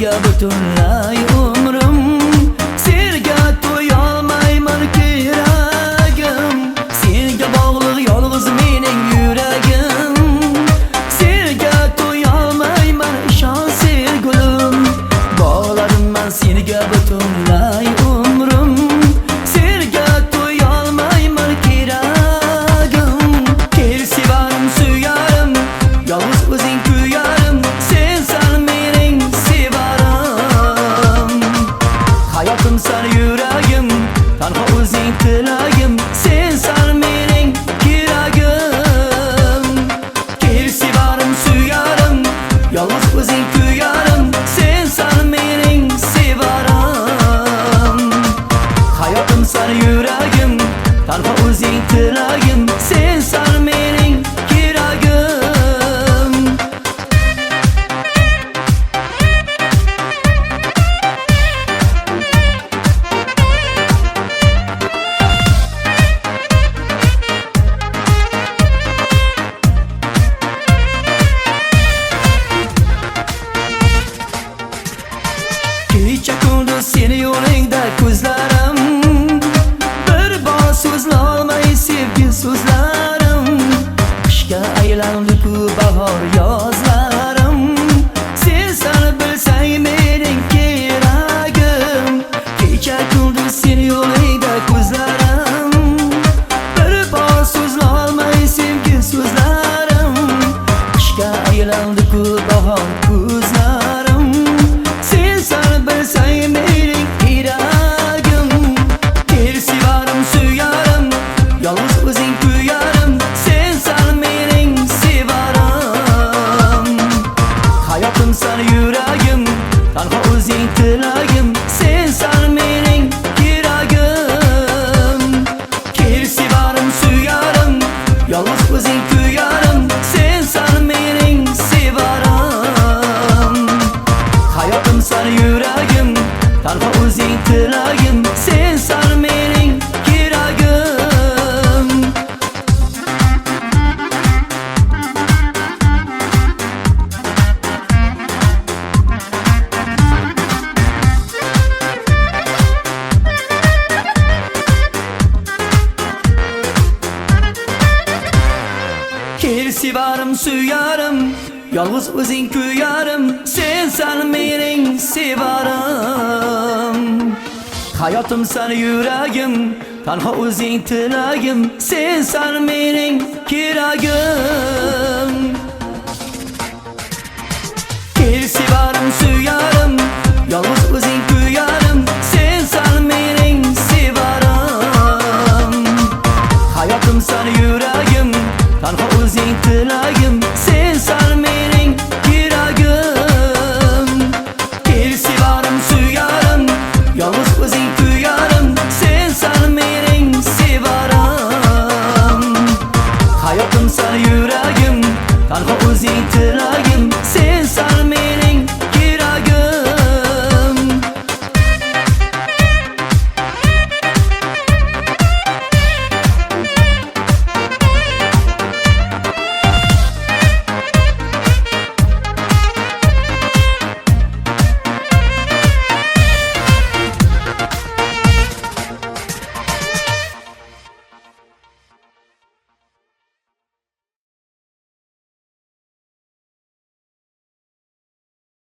senga butunlay umrim, senga to'yolmayman keragim, senga bog'liq yolg'iz mening yuragim, senga to'yolmayman ishon sevgilim, bog'larimman senga butunlay umrim, senga to'yolmayman keragim. Kel sevarim suyarim, yolg'iz o'zing kuyarim, sensan mening sevarim. Hayotim san yuragim, tanho o'zing tilagim, sensan mening keragim. Kel sevarim suyarim, yolg'iz o'zing kuyarim, sensan mening sevarim. Hayotim san yuragim, tanho o'zing tilagim, sensan mening keragim. Kecha kunduz seni yo'lingda ko'zlarim, bir bor so'zlolmay sevgi so'zlarim, qishga aylandi-ku bahor yozlarim, sensan bilsang mening keragim. Kecha kunduz seni yo'lingda ko'zlarim, bir bor so'zlolmay sevgi so'zlarim, qishga aylandi-ku bahor ko'zlarim, sensan bilsang mening keragim. Kel sevarim suyarim, yolg'iz o'zing kuyarim, sensan mening sevarim. Hayotim san yuragim, tanho o'zing tilagim, sensan mening keragim. Kel sevarim suyarim, yolg'iz o'zing kuyarim, sensan mening sevarim. Hayotim san yuragim, tanho o'zing tilagim, sensan mening keragim. Kel sevarim suyarim, yolg'iz o'zing kuyarim, sensan mening sevarim. Hayotim san yuragim, tanho o'zing tilagim, sensan mening keragim. Kel sevarim suyarim, yolg'iz o'zing kuyarim, sensan mening sevarim. Hayotim san yuragim, tanho o'zing tilagim, sensan mening keragim. Kel sevarim suyarim, yolg'iz o'zing kuyarim, sensan mening sevarim. Hayotim san yuragim, tanho o'zing tilagim,